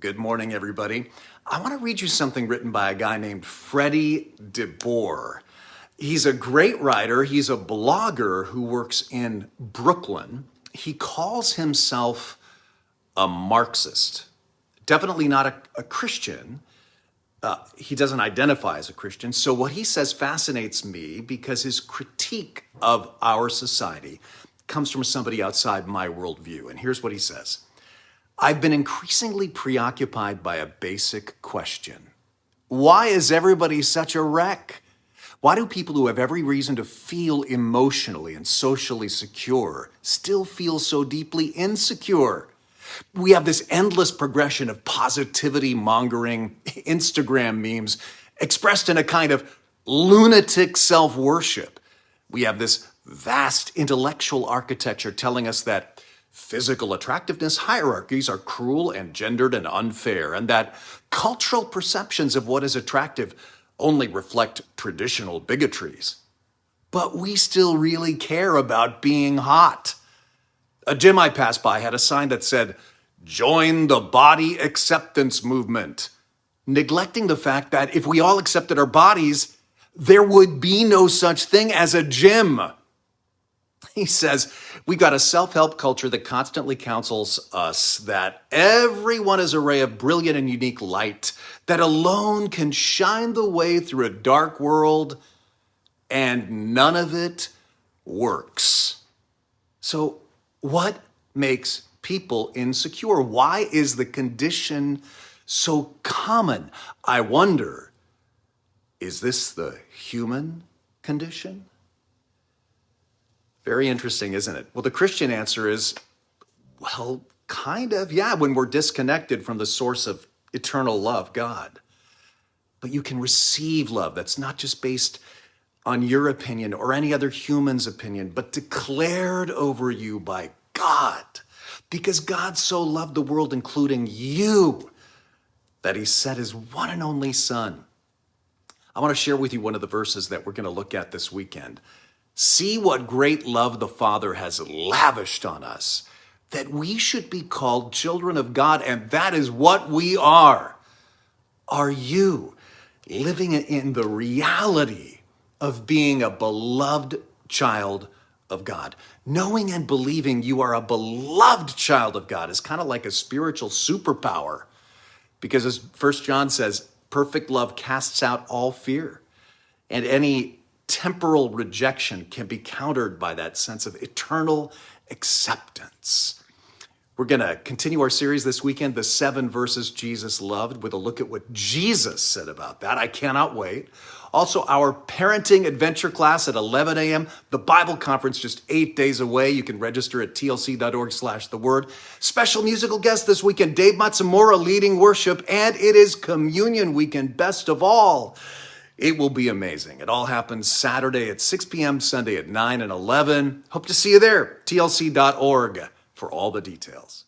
Good morning, everybody. I want to read you something written by a guy named Devo. He's a great writer. He's a blogger who works in Brooklyn. He calls himself a Marxist. Definitely not a Christian. He doesn't identify as a Christian. So what he says fascinates me because his critique of our society comes from somebody outside my worldview. And here's what he says. I've been increasingly preoccupied by a basic question. Why is everybody such a wreck? Why do people who have every reason to feel emotionally and socially secure still feel so deeply insecure? We have this endless progression of positivity mongering Instagram memes expressed in a kind of lunatic self-worship. We have this vast intellectual architecture telling us that physical attractiveness hierarchies are cruel and gendered and unfair, and that cultural perceptions of what is attractive only reflect traditional bigotries. But we still really care about being hot. A gym I passed by had a sign that said, "Join the body acceptance movement," neglecting the fact that if we all accepted our bodies, there would be no such thing as a gym. He says, we've got a self-help culture that constantly counsels us that everyone is a ray of brilliant and unique light that alone can shine the way through a dark world, and none of it works. So what makes people insecure? Why is the condition so common? I wonder, is this the human condition? Very interesting, isn't it? Well, the Christian answer is, well, kind of, yeah, when we're disconnected from the source of eternal love, God. But you can receive love that's not just based on your opinion or any other human's opinion, but declared over you by God. Because God so loved the world, including you, that he sent his one and only Son. I want to share with you one of the verses that we're going to look at this weekend. See what great love the Father has lavished on us, that we should be called children of God, and that is what we are. Are you living in the reality of being a beloved child of God? Knowing and believing you are a beloved child of God is kind of like a spiritual superpower, because as 1 John says, perfect love casts out all fear, and any temporal rejection can be countered by that sense of eternal acceptance. We're going to continue our series this weekend, The 7 Verses Jesus Loved, with a look at what Jesus said about that. I cannot wait. Also, our parenting adventure class at 11 a.m., the Bible conference just 8 days away. You can register at tlc.org/theword. Special musical guest this weekend, Dave Matsumura leading worship, and it is communion weekend, best of all. It will be amazing. It all happens Saturday at 6 p.m., Sunday at 9 and 11. Hope to see you there. tlc.org for all the details.